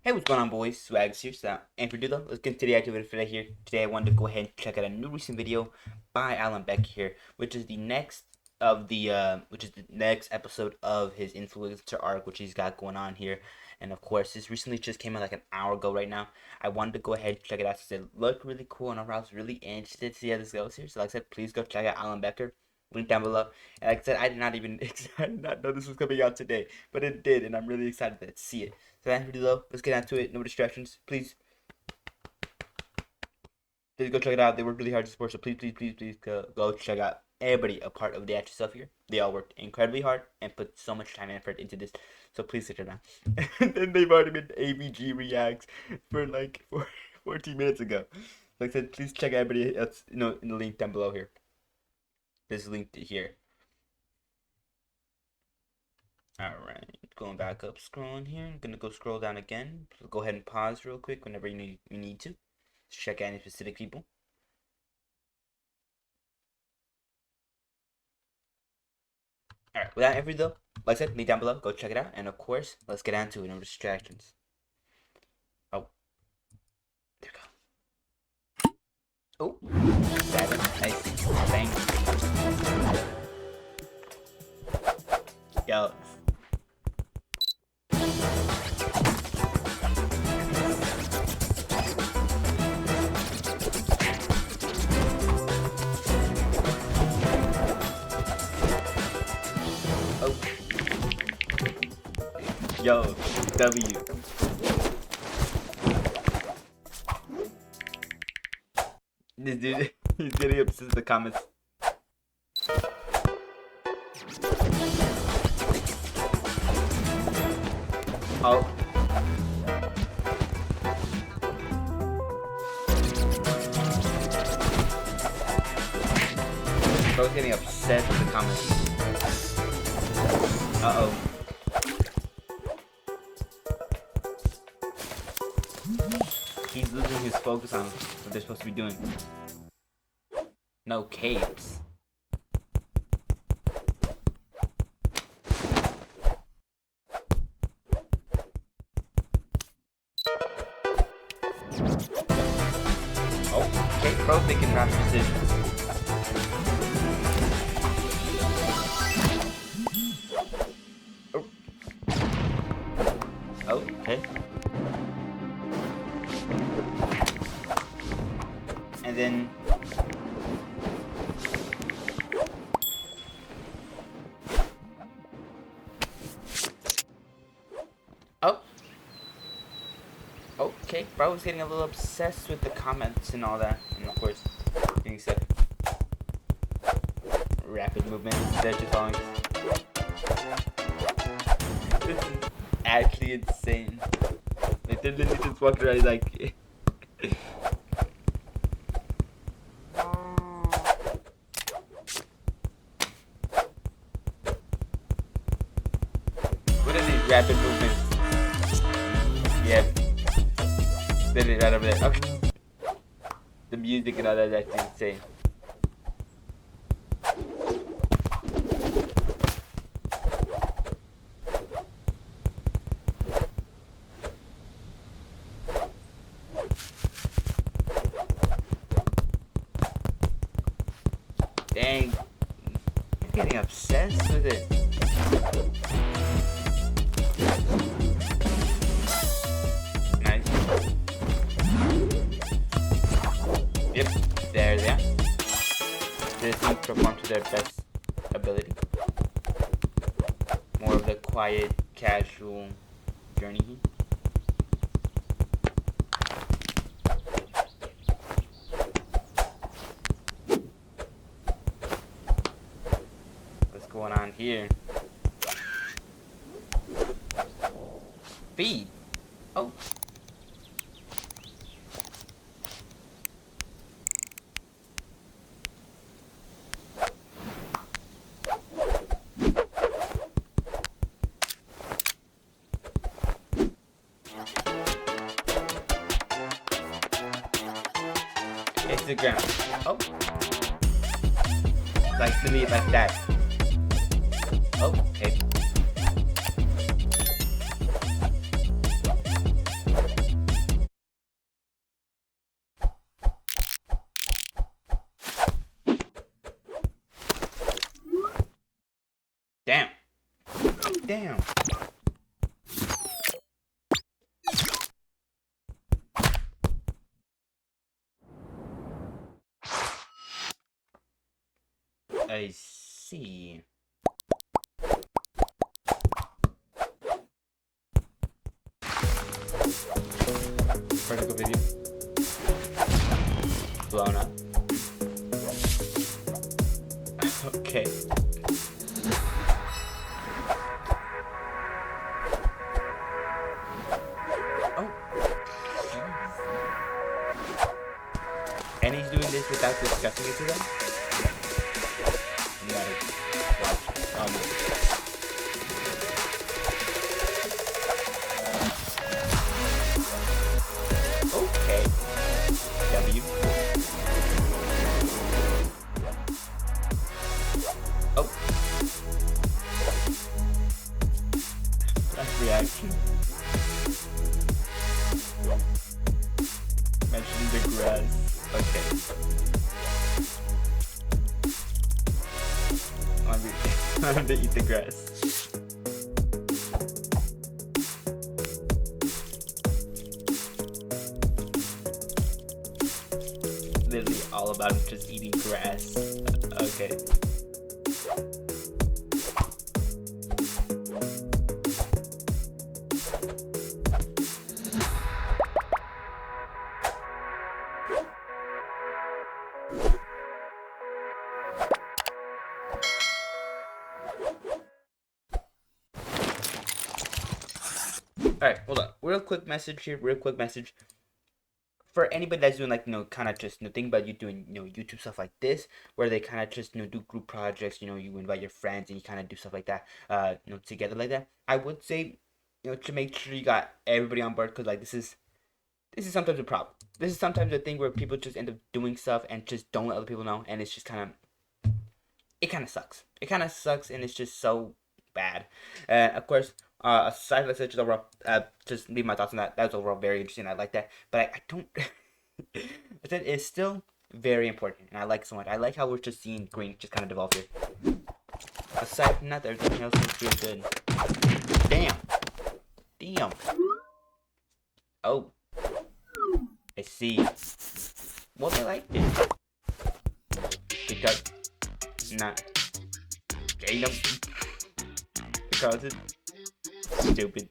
Hey, what's going on, boys? Swaggys here. And for though, let's get into the activity for here. Today, I wanted to go ahead and check out a new recent video by Becker here, which is the next episode of his influencer arc, which he's got going on here. And of course, this recently just came out like an hour ago right now. I wanted to go ahead and check it out since it looked really cool, and I was really interested to see how this goes here. So, like I said, please go check out Becker. Link down below. And like I said, I did not know this was coming out today, but it did, and I'm really excited to see it. So that's pretty low. Let's get into it. No distractions, please. Please go check it out. They worked really hard to support, so please go check out everybody a part of the actual stuff here. They all worked incredibly hard and put so much time and effort into this. So please check it out. And then they've already been AVG reacts for like 14 minutes ago. Like I said, please check everybody else, in the link down below here. This link here. Alright, going back up, scrolling here. I'm gonna go scroll down again. So go ahead and pause real quick whenever you need to. Check out any specific people. Alright, without every though, like I said, link down below. Go check it out. And of course, let's get on to it. No distractions. Oh. There we go. Oh. Nice. Thanks. Yo. Oh. Yo, W. This dude, he's getting obsessed with the comments. Oh. Bro's getting obsessed with the comments. Uh-oh. He's losing his focus on what they're supposed to be doing. No capes. Oh, okay, bro thinking rash decisions. Oh, okay. And then oh, okay, bro was getting a little obsessed with the comments and all that, and of course getting set rapid movement instead just following. This is actually insane. Like they're literally just walking around like what are these rapid movements? Yeah. Literally right over there. Okay. The music and all that is actually insane. Dang. I'm getting obsessed with it. Nice. Yep, there they are. Citizens perform to their best ability. More of the quiet, casual journey here. What's going on here? Feed. Oh. Instagram. Oh. Like literally like that. Oh, okay. Damn. I see. Vertical video. Blown up. Okay. Oh. And he's doing this without discussing it to them? You gotta watch. Oh no. Okay. W. Oh. That's reaction. Mentioning the grass. Okay. I'm gonna eat the grass. Literally all about him just eating grass. Okay. Alright, hold on. Real quick message here. Real quick message. For anybody that's doing like, kind of just, think about you doing, YouTube stuff like this, where they kind of just, do group projects, you invite your friends and you kind of do stuff like that, together like that. I would say, to make sure you got everybody on board, because like this is sometimes a problem. This is sometimes a thing where people just end up doing stuff and just don't let other people know, and it's just it kind of sucks. It kind of sucks, and it's just so bad. Of course, aside from just overall, just leave my thoughts on that. That was overall very interesting. I like that, but I don't. I said it's still very important, and I like it so much. I like how we're just seeing green just kind of develop here. Aside from that, everything else looks really good. Damn. Oh, I see. Well, they like it because not. Damn. Because it's stupid.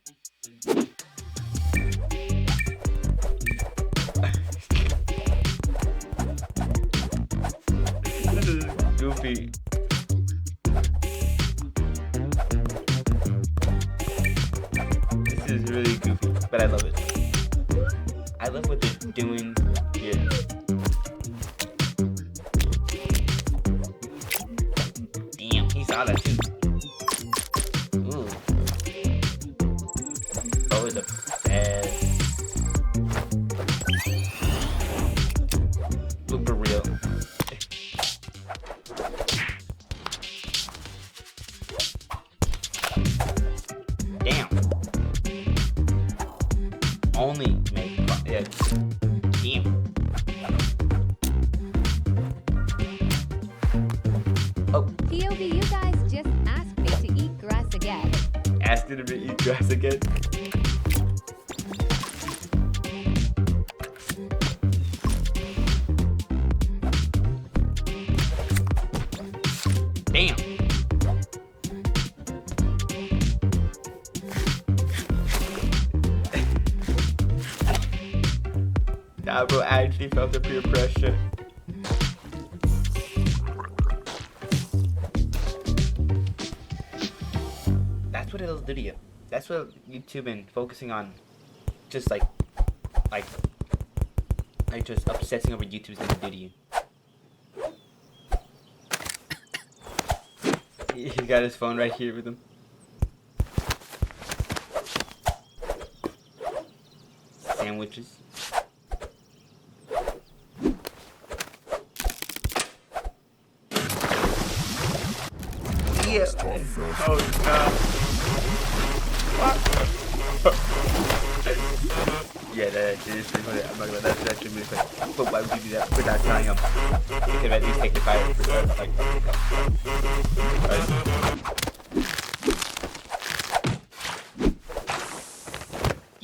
This is goofy. This is really goofy, but I love it. I love what they're doing here. Damn, he saw that too. Ooh. Oh, the best. Super real. Damn. Only make yeah. Damn. Oh. POV, you guys just asked me to eat grass again. Asked you to eat grass again? Damn. Nah, bro, I actually felt the peer pressure. That's what it'll do to you. That's what YouTube been focusing on. Just like just obsessing over YouTube's gonna do to you. He got his phone right here with him. Sandwiches. Yeah. Oh no. What? Yeah, that is really funny. I'm not gonna. That's actually really funny. But why would you do that without telling him? You could at least take the fire for like. Right.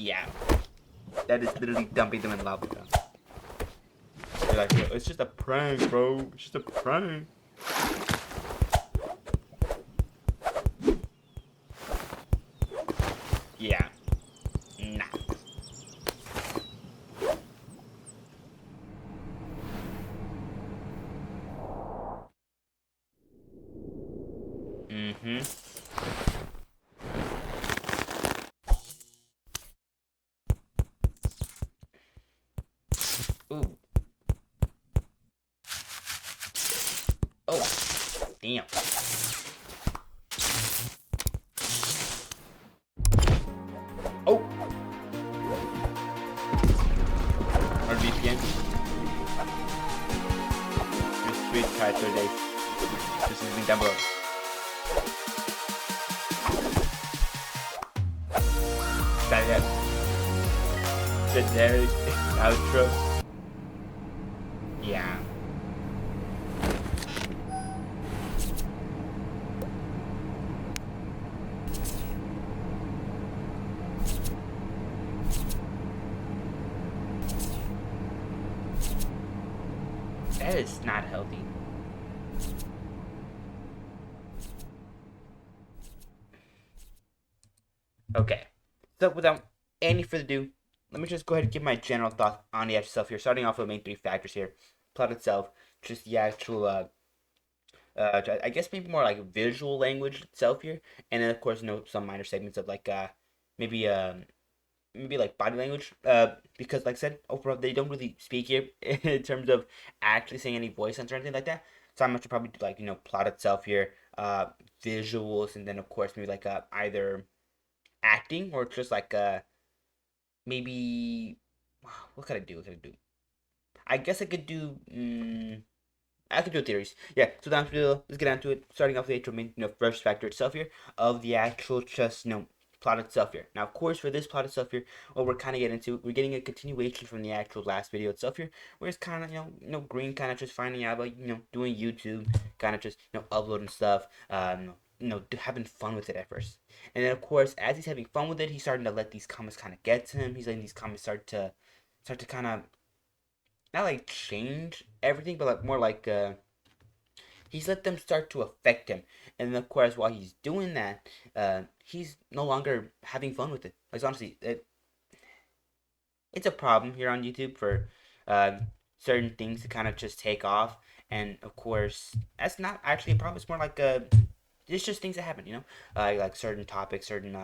Yeah, that is literally dumping them in lava. They're like, "Yo, it's just a prank, bro. It's just a prank." Yeah, nah. Mm-hmm. Ooh. Oh, damn. Oh, 100 VPN. Just tweet try 30 days. Just link down below. That generic outro. Yeah. That is not healthy. Okay. So without any further ado, let me just go ahead and give my general thoughts on the actual itself here. Starting off with the main three factors here. Plot itself, just the actual I guess maybe more like visual language itself here, and then of course some minor segments of like maybe maybe like body language because like I said overall they don't really speak here in terms of actually saying any voice lines or anything like that. So I'm gonna probably do like plot itself here, visuals, and then of course maybe like either acting or just like maybe what could I do? What could I do? I guess I could do. I could do theories. Yeah, so down to let's get down to it. Starting off with the actual main, first factor itself here of the actual just, plot itself here. Now, of course, for this plot itself here, what we're kind of getting into, we're getting a continuation from the actual last video itself here, where it's kind of, Green kind of just finding out about, doing YouTube, kind of just, uploading stuff, having fun with it at first. And then, of course, as he's having fun with it, he's starting to let these comments kind of get to him. He's letting these comments start to kind of, not like change everything, but like more like, he's let them start to affect him. And then, of course, while he's doing that, he's no longer having fun with it. Like, honestly, it's a problem here on YouTube for certain things to kind of just take off. And, of course, that's not actually a problem. It's more like it's just things that happen, like certain topics, certain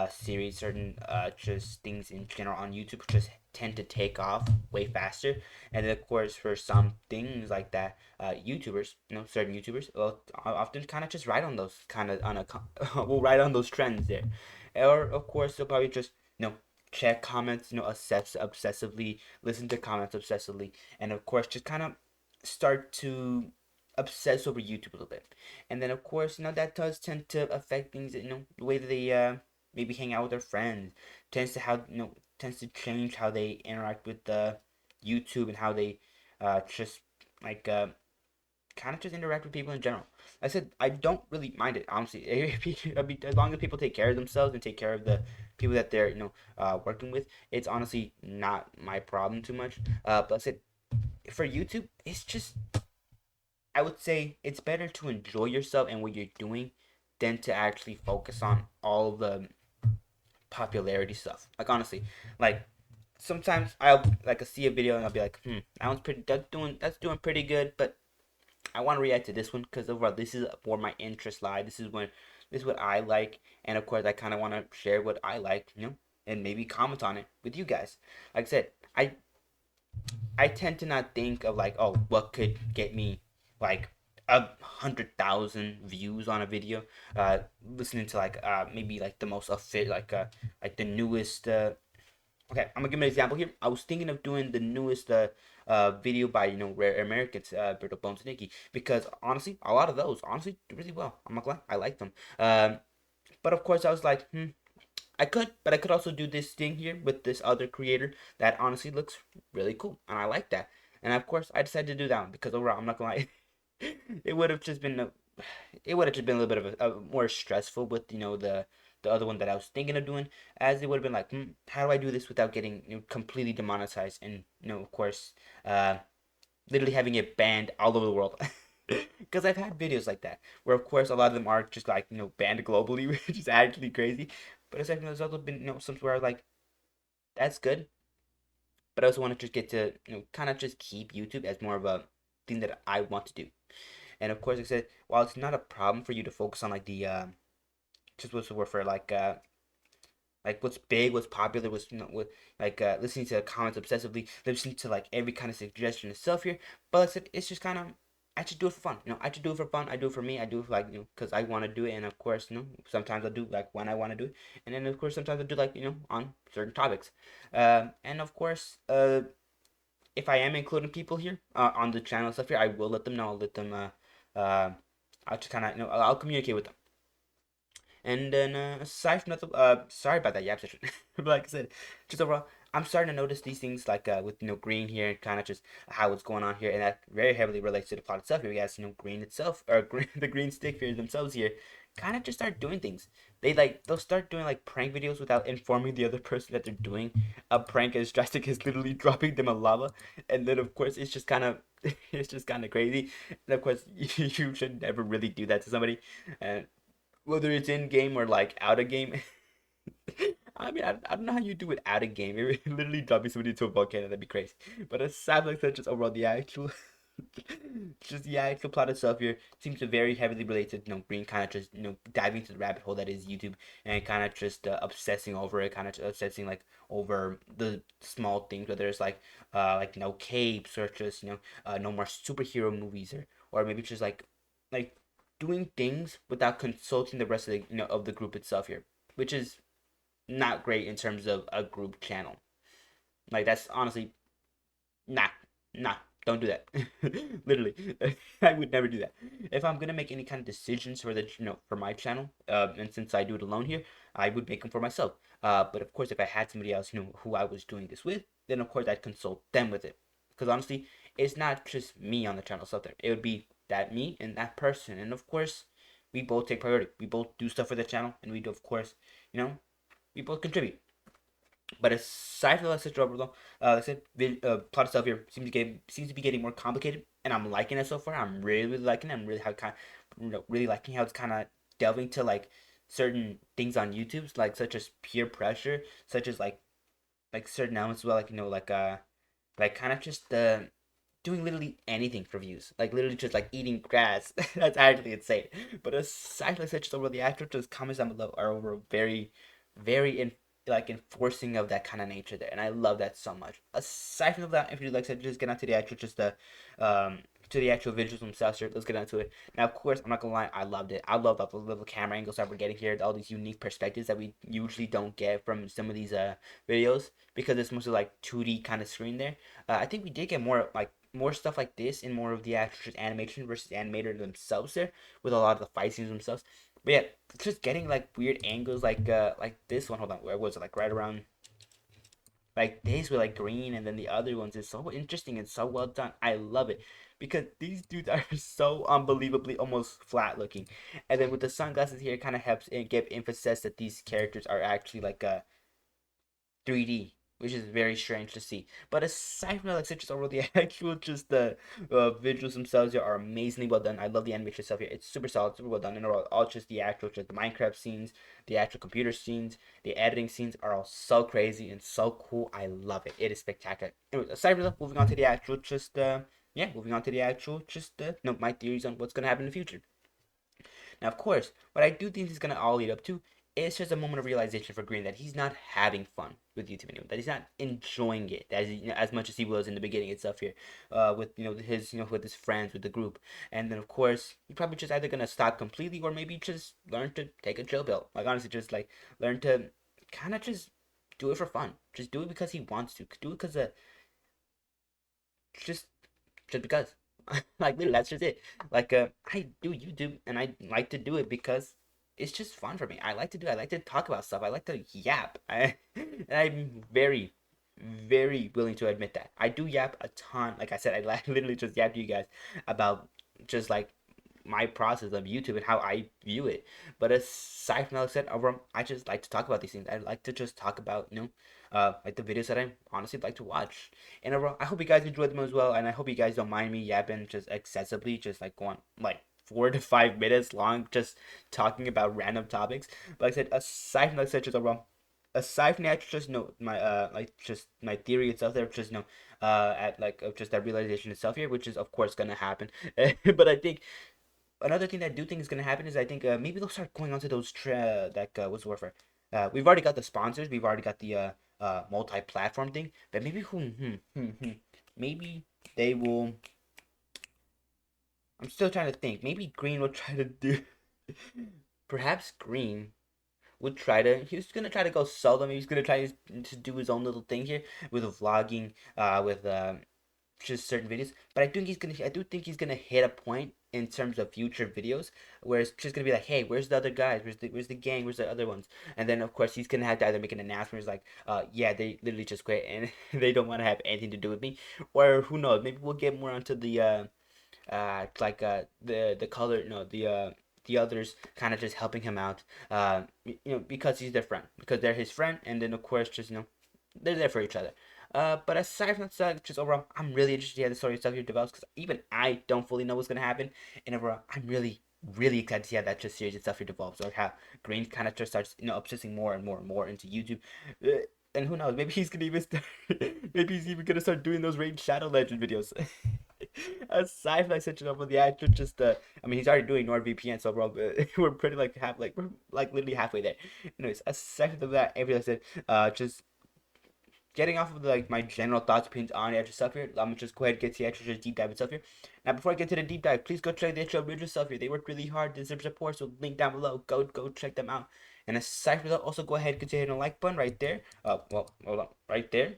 series, certain just things in general on YouTube just tend to take off way faster. And then, of course, for some things like that, YouTubers, certain YouTubers will often kind of just ride on those kind of will ride on those trends there, or of course they'll probably just check comments, assess obsessively, listen to comments obsessively, and of course just kind of start to obsess over YouTube a little bit. And then of course, that does tend to affect things, the way that they maybe hang out with their friends, tends to change how they interact with YouTube and how they just like kind of just interact with people in general. I said I don't really mind it honestly. As long as people take care of themselves and take care of the people that they're working with, it's honestly not my problem too much. But I said for YouTube, it's just I would say it's better to enjoy yourself and what you're doing than to actually focus on all the popularity stuff. Like honestly, like sometimes I'll like see a video and I'll be like, that's doing pretty good, but I want to react to this one because overall this is where my interest lie. This is what I like, and of course I kind of want to share what I like, and maybe comment on it with you guys. Like I said, I tend to not think of like, oh, what could get me like 100,000 views on a video. Listening to like maybe like the most fit like the newest. Okay, I'm gonna give an example here. I was thinking of doing the newest video by Rare Americans, Brittle Bones and Nikki, because honestly, a lot of those honestly do really well. I'm not glad I like them. But of course, I was like, but I could also do this thing here with this other creator that honestly looks really cool, and I like that. And of course, I decided to do that one because overall, I'm not gonna lie, it would have just been it would have just been a little bit of a more stressful with the the other one that I was thinking of doing, as it would have been like, how do I do this without getting completely demonetized and of course, uh, literally having it banned all over the world. Because I've had videos like that where, of course, a lot of them are just like banned globally, which is actually crazy. But it's like there's also been some where like that's good, but I also want to just get to kind of just keep YouTube as more of a thing that I want to do. And of course, like I said, while it's not a problem for you to focus on like the just what's the word for it, like what's big, what's popular, what's what like listening to comments obsessively, listening to like every kind of suggestion itself here. But it's just kind of I just do it for fun. I just do it for fun. I do it for me. I do it for, like because I want to do it, and of course sometimes I do like when I want to do it, and then of course sometimes I do like on certain topics, and of course if I am including people here on the channel stuff here, I will let them know. I'll let them uh I'll just kind of I'll communicate with them. And then aside from that, sorry about that yap session. But like I said, just overall, I'm starting to notice these things like with green here, kind of just how it's going on here, and that very heavily relates to the plot itself. Here, we got green itself or green, the green stick figures themselves here, kind of just start doing things. They'll start doing like prank videos without informing the other person that they're doing a prank as drastic as literally dropping them a lava, and then of course it's just kind of it's just kind of crazy. And of course you should never really do that to somebody. And whether it's in game or like out of game. I mean, I don't know how you do it out of game. It literally dropping somebody into a volcano, that'd be crazy. But aside like that, just overall the actual, just the actual plot itself here seems to very heavily related. Green kind of just diving into the rabbit hole that is YouTube and kind of just obsessing over it, kind of obsessing like over the small things, whether it's like no capes or just no more superhero movies or maybe just like doing things without consulting the rest of the of the group itself here, which is not great in terms of a group channel. Like that's honestly nah, nah. Don't do that. Literally, I would never do that. If I'm gonna make any kind of decisions for the for my channel, and since I do it alone here, I would make them for myself. But of course, if I had somebody else, who I was doing this with, then of course I'd consult them with it. Because honestly, it's not just me on the channel stuff there. It would be that me and that person, and of course, we both take priority. We both do stuff for the channel, and we do, of course, we both contribute. But aside from that situation, though, like I said, the plot itself here seems to be getting more complicated, and I'm liking it so far. I'm really liking it. I'm really how kind really liking how it's kind of delving to like certain things on YouTube, like such as peer pressure, such as like certain elements as well, like like kind of just doing literally anything for views, like literally just like eating grass. That's actually insane. But aside from such over the actual just comments down below are over very, very like enforcing of that kind of nature there, and I love that so much. Aside from that, if you'd like to just get onto the actual just um to the actual visuals themselves here, let's get onto it. Now, of course, I'm not gonna lie, I loved it. I loved all the little camera angles that we're getting here, all these unique perspectives that we usually don't get from some of these videos because it's mostly like 2D kind of screen there. I think we did get more stuff like this in more of the actual animation versus animator themselves there with a lot of the fight scenes themselves. But yeah, just getting like weird angles like this one. Hold on, where was it? Like right around like this with like green, and then the other ones is so interesting and so well done. I love it because these dudes are so unbelievably almost flat looking, and then with the sunglasses here, it kind of helps and give emphasis that these characters are actually like 3D, which is very strange to see. But aside from that, like such as overall, the actual just the visuals themselves are amazingly well done. I love the animation stuff here. It's super solid, super well done. And all just the actual, just the Minecraft scenes, the actual computer scenes, the editing scenes are all so crazy and so cool. I love it. It is spectacular. Anyways, aside from that, moving on to the actual, just yeah, moving on to the actual, just my theories on what's gonna happen in the future. Now, of course, what I do think is going to all lead up to is just a moment of realization for Green that he's not having fun with YouTube anymore, that he's not enjoying it as much as he was in the beginning and stuff here, with his with his friends with the group, and then of course he probably just either gonna stop completely or maybe just learn to take a chill pill. Like honestly, just like learn to kind of just do it for fun, just do it because he wants to, do it because just just because. Like literally, that's just it. Like I do YouTube and I like to do it because it's just fun for me. I like to do. I like to talk about stuff. I like to yap. And I'm very, very willing to admit that I do yap a ton. Like I said, I literally just yap to you guys about just like my process of YouTube and how I view it. But aside from that, like I said, overall, I just like to talk about these things. I like to just talk about, like the videos that I honestly like to watch. And overall, I hope you guys enjoyed them as well, and I hope you guys don't mind me yapping just excessively, just like going like 4 to 5 minutes long, just talking about random topics. But like I said, aside from like I said, just overall, aside from that, just my like just my theory itself there, just at like of just that realization itself here, which is of course gonna happen. But I think another thing that I do think is gonna happen is I think maybe they'll start going onto those that what's the word for it? We've already got the sponsors, we've already got the multi-platform thing, but maybe maybe they will. I'm still trying to think. Maybe Green will try to do. Perhaps Green would try to. He's gonna try to go solo. Maybe he's gonna try to do his own little thing here with vlogging, with just certain videos. But I think he's gonna. I do think he's gonna hit a point in terms of future videos where it's just gonna be like, hey, where's the other guys? Where's the gang? Where's the other ones? And then of course he's gonna have to either make an announcement. He's like, yeah, they literally just quit and they don't want to have anything to do with me, or who knows? Maybe we'll get more onto the like the color, no, the others kind of just helping him out, because he's their friend, because they're his friend, and then of course just they're there for each other. But aside from that, just overall, I'm really interested to see how the story itself here develops because even I don't fully know what's gonna happen, and overall, I'm really really excited to see how that just series itself here develops, or how Green kind of just starts obsessing more and more and more into YouTube. And who knows? Maybe he's gonna even start. Maybe he's even gonna start doing those Raid Shadow Legend videos. Aside from like such an the actor just I mean he's already doing NordVPN, so we're pretty like we're like literally halfway there. Anyways, aside from that, everything I said, just getting off of like my general thoughts, opinions on the extra stuff here, I'm gonna just go ahead and get to the extra just deep dive and stuff here. Now, before I get to the deep dive, please go check the extra original stuff here. They worked really hard, deserve support, so link down below. Go check them out. And aside from that, also go ahead and consider hitting the like button right there. Well, hold on, right there.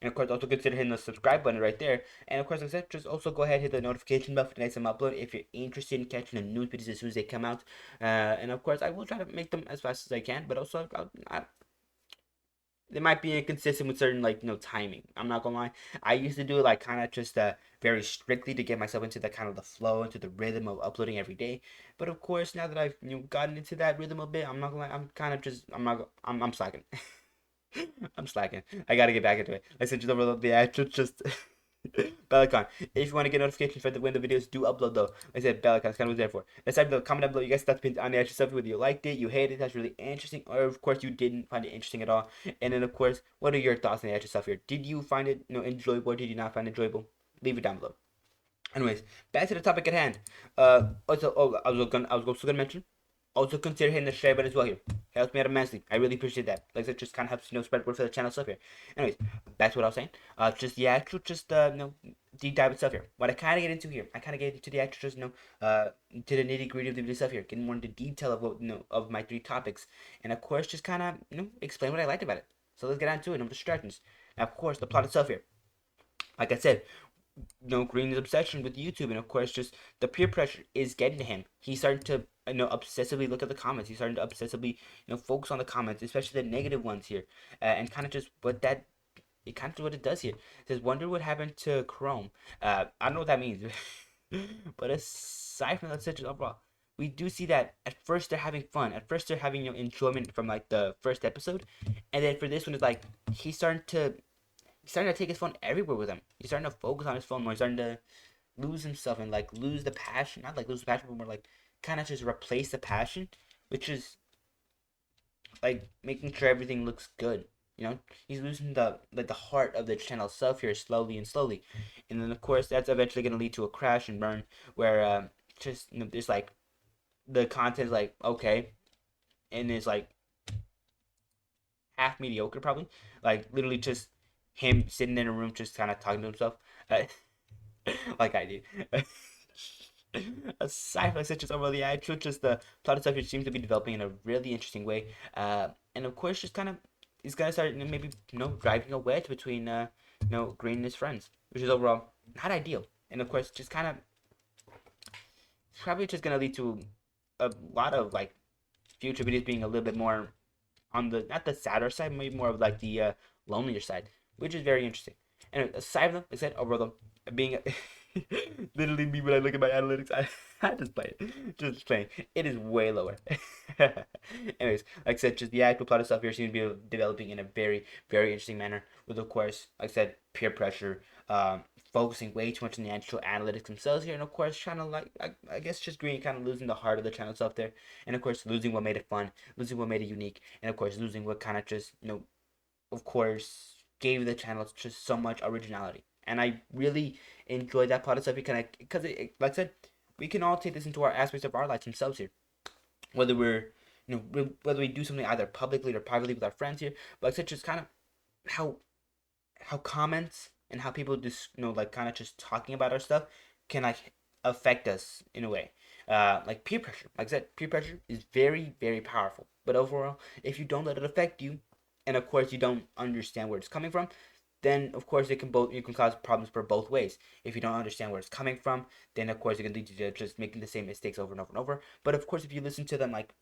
And of course, also consider hitting the subscribe button right there. And of course, like I said, just also go ahead and hit the notification bell for the next time I upload if you're interested in catching the news videos as soon as they come out. And of course, I will try to make them as fast as I can, but also they might be inconsistent with certain like timing. I'm not gonna lie. I used to do it like kind of just very strictly to get myself into the kind of the flow, into the rhythm of uploading every day. But of course, now that I've gotten into that rhythm a bit, I'm not gonna lie. I'm kind of just I'm slacking. I'm slacking. I gotta get back into it. I sent you the actual just Belicon. If you want to get notifications for when the videos do upload, though, like I said Belicon. That's kind of what there for. Let's type the comment down below. You guys thoughts on the actual stuff. Whether you liked it, you hated it, that's really interesting, or of course you didn't find it interesting at all. And then of course, what are your thoughts on the actual stuff here? Did you find it enjoyable? Or did you not find it enjoyable? Leave it down below. Anyways, back to the topic at hand. I was also gonna mention. Also consider hitting the share button as well here. Helps me out immensely. I really appreciate that. Like I said, just kind of helps spread word for the channel stuff here. Anyways, back to what I was saying. Just the actual deep dive itself here. What I kind of get into here, I kind of get into the actual to the nitty gritty of the video stuff here, getting more into detail of what of my 3 topics, and of course just kind of explain what I liked about it. So let's get on to it. No distractions. Now, of course, the plot itself here. Like I said, Green's obsession with YouTube, and of course, just the peer pressure is getting to him. He's starting to, obsessively look at the comments. He's starting to obsessively, focus on the comments, especially the negative ones here, and kind of just it kind of what it does here. It says, wonder what happened to Chrome. I don't know what that means, but aside from that, such overall, we do see that at first they're having fun. At first they're having enjoyment from like the first episode, and then for this one, it's like he's starting to take his phone everywhere with him. He's starting to focus on his phone more. He's starting to lose himself and like lose the passion. Not like lose the passion, but more like kind of just replace the passion, which is like making sure everything looks good. He's losing the heart of the channel itself here slowly and slowly, and then of course that's eventually gonna lead to a crash and burn where just there's like the content is like okay, and it's like half mediocre probably, like literally just him sitting in a room just kind of talking to himself, like I do. Aside from such as overall the actual just the plot itself, it seems to be developing in a really interesting way, and of course just kind of he's gonna start maybe driving a wedge between Green and his friends, which is overall not ideal, and of course just kind of probably just gonna lead to a lot of like future videos being a little bit more on the not the sadder side, maybe more of like the lonelier side, which is very interesting. And aside from that, like I said overall being Literally me when I look at my analytics, I just play it. Just playing. It is way lower. Anyways, like I said, just the actual plot itself here seems to be developing in a very, very interesting manner. With of course, like I said, peer pressure, focusing way too much on the actual analytics themselves here, and of course, trying to like I guess just Green kind of losing the heart of the channel itself there, and of course losing what made it fun, losing what made it unique, and of course losing what kind of just of course, gave the channel just so much originality. And I really enjoyed that part of stuff because like I said, we can all take this into our aspects of our lives themselves here. Whether we're, whether we do something either publicly or privately with our friends here, but like I said, just kind of how comments and how people just like kind of just talking about our stuff can like affect us in a way. Like peer pressure. Like I said, peer pressure is very, very powerful. But overall, if you don't let it affect you, and of course you don't understand where it's coming from, then of course you can cause problems for both ways. If you don't understand where it's coming from, then of course it can lead you to just making the same mistakes over and over and over. But of course, if you listen to them like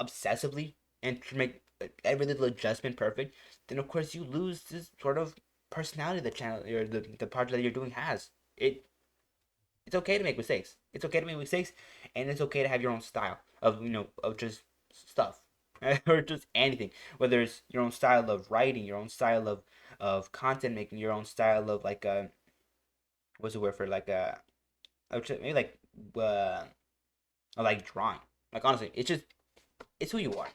obsessively and to make every little adjustment perfect, then of course you lose this sort of personality the channel or the project that you're doing has. It's okay to make mistakes. It's okay to make mistakes, and it's okay to have your own style of of just stuff or just anything. Whether it's your own style of writing, your own style of content making, your own style of like what's the word for like maybe uh like drawing. Like honestly, it's who you are.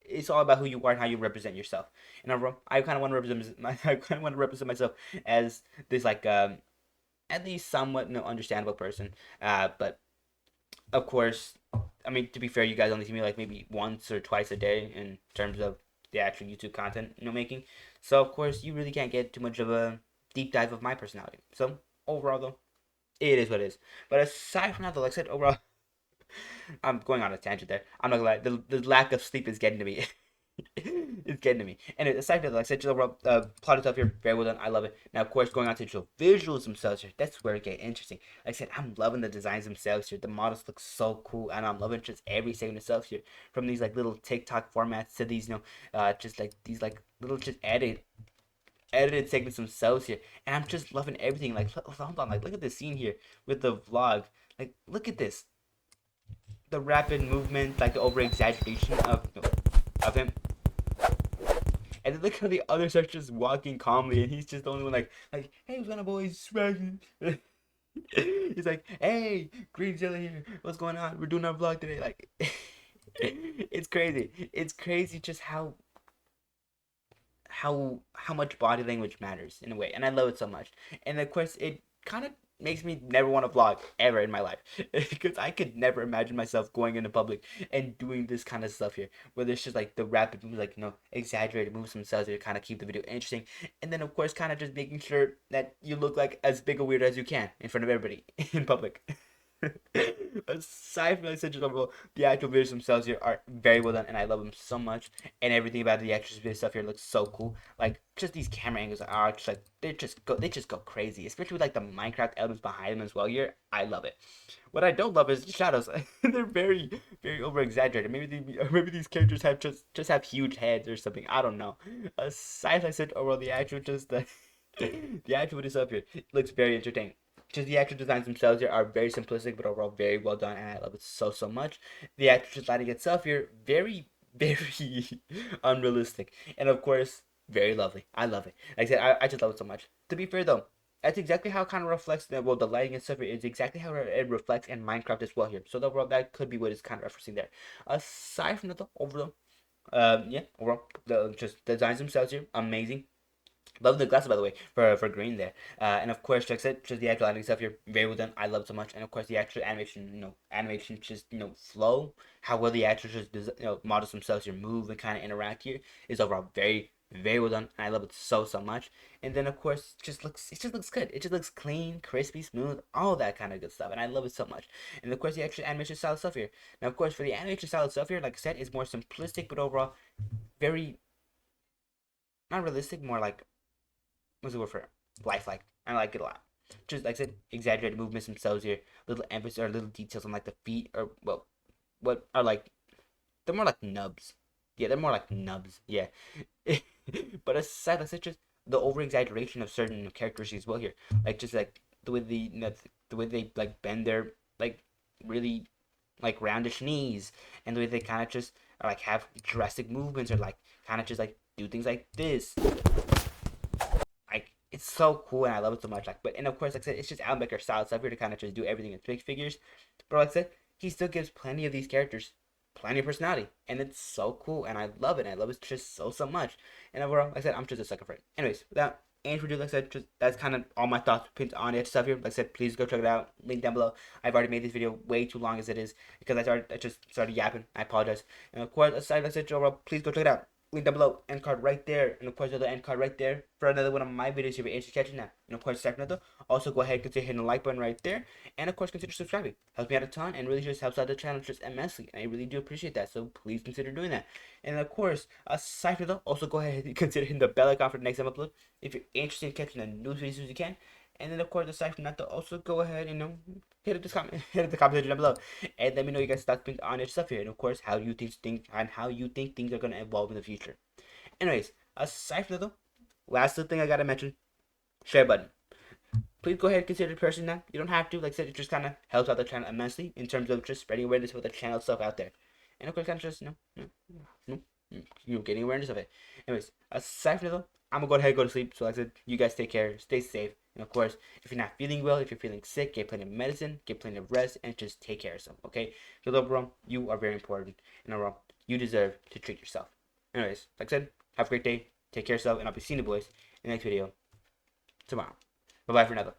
It's all about who you are and how you represent yourself. And I kind of want to represent I kind of want to represent myself as this like at least somewhat understandable person. But of course, I mean to be fair, you guys only see me like maybe once or twice a day in terms of the actual YouTube content making. So of course, you really can't get too much of a deep dive of my personality. So overall, though, it is what it is. But aside from that, though, like I said, overall, I'm going on a tangent there. I'm not gonna lie. The lack of sleep is getting to me. It's getting to me. And aside from that, like I said, just overall, plot itself here, very well done. I love it. Now, of course, going on to the visuals themselves here, that's where it gets interesting. Like I said, I'm loving the designs themselves here. The models look so cool, and I'm loving just every segment itself here. From these like little TikTok formats to these, just like these like little just edited segments themselves here, and I'm just loving everything. Like, hold on, like look at this scene here with the vlog. Like, look at this, the rapid movement, like the over exaggeration of him. And then look how the others are just walking calmly, and he's just the only one like, hey, what's going on, boys? Swaggy. He's like, hey, Green Jelly here. What's going on? We're doing our vlog today. Like, it's crazy. It's crazy just how much body language matters in a way, and I love it so much. And of course, it kind of makes me never want to vlog ever in my life because I could never imagine myself going into public and doing this kind of stuff here, where there's just like the rapid moves, like exaggerated moves themselves to kind of keep the video interesting, and then of course kind of just making sure that you look like as big a weirdo as you can in front of everybody in public. Aside from like such overall, the actual videos themselves here are very well done, and I love them so much. And everything about the extras video stuff here looks so cool. Like just these camera angles are just like they just go crazy, especially with like the Minecraft elements behind them as well. Here, I love it. What I don't love is the shadows. They're very very over exaggerated. Maybe these characters have just have huge heads or something. I don't know. Aside from I said overall, the actual just the actual video stuff here looks very entertaining. Just the actual designs themselves here are very simplistic, but overall very well done, and I love it so much. The actual lighting itself here, very very unrealistic, and of course very lovely. I love it. Like I said, I just love it so much. To be fair though, that's exactly how it kind of reflects the lighting and stuff here is exactly how it reflects in Minecraft as well here. So the overall that could be what it's kind of referencing there. Aside from that, though, overall, yeah, overall the just the designs themselves here amazing. Love the glasses, by the way, for green there. And of course, like I said, just the actual animation stuff here, very well done. I love it so much. And of course, the actual animation, animation just, flow, how well the actors just, models themselves here move and kind of interact here is overall very, very well done. And I love it so much. And then, of course, it just looks good. It just looks clean, crispy, smooth, all that kind of good stuff. And I love it so much. And of course, the actual animation style stuff here. Now, of course, for the animation style stuff here, like I said, is more simplistic, but overall, very, not realistic, more like, what's the word for it? Lifelike. I like it a lot. Just like I said, exaggerated movements themselves here, little emphasis or little details on like the feet or well, what are like they're more like nubs. Yeah, they're more like nubs. Yeah, but aside, like just the over exaggeration of certain characteristics as well here, like just like the way the way they like bend their like really like roundish knees, and the way they kind of just like have drastic movements, or like kind of just like do things like this. Like it's so cool, and I love it so much. Like, but and of course, like I said, it's just Alan Becker style stuff here to kind of just do everything in stick figures. But like I said, he still gives plenty of these characters plenty of personality, and it's so cool, and I love it. And I love it just so much. And overall, like I said, I'm just a sucker for it. Anyways, without any further ado, like I said, just that's kind of all my thoughts pins on it stuff here. Like I said, please go check it out. Link down below. I've already made this video way too long as it is because I just started yapping. I apologize. And of course, aside like I said, overall, please go check it out. Link down below, end card right there, and of course the other end card right there for another one of my videos if you're interested in catching that. And of course, second another, also go ahead and consider hitting the like button right there, and of course consider subscribing. Helps me out a ton and really just helps out the channel just immensely, and I really do appreciate that. So please consider doing that. And of course, aside from that, also go ahead and consider hitting the bell icon for the next time upload if you're interested in catching the news videos as you can. And then of course, aside from that, also go ahead and hit the comment, hit the comment section down below, and let me know you guys' thoughts on your stuff here, and of course how you think things are gonna evolve in the future. Anyways, aside from that though, last little thing I gotta mention, share button. Please go ahead and consider pressing that. You don't have to, like I said, it just kind of helps out the channel immensely in terms of just spreading awareness with the channel stuff out there. And of course, kind of just, getting awareness of it. Anyways, aside from that though, I'm gonna go ahead and go to sleep. So like I said, you guys take care, stay safe. And of course, if you're not feeling well, if you're feeling sick, get plenty of medicine, get plenty of rest, and just take care of yourself, okay? Because overall, you are very important. And overall, you deserve to treat yourself. Anyways, like I said, have a great day. Take care of yourself, and I'll be seeing you boys in the next video tomorrow. Bye bye for now.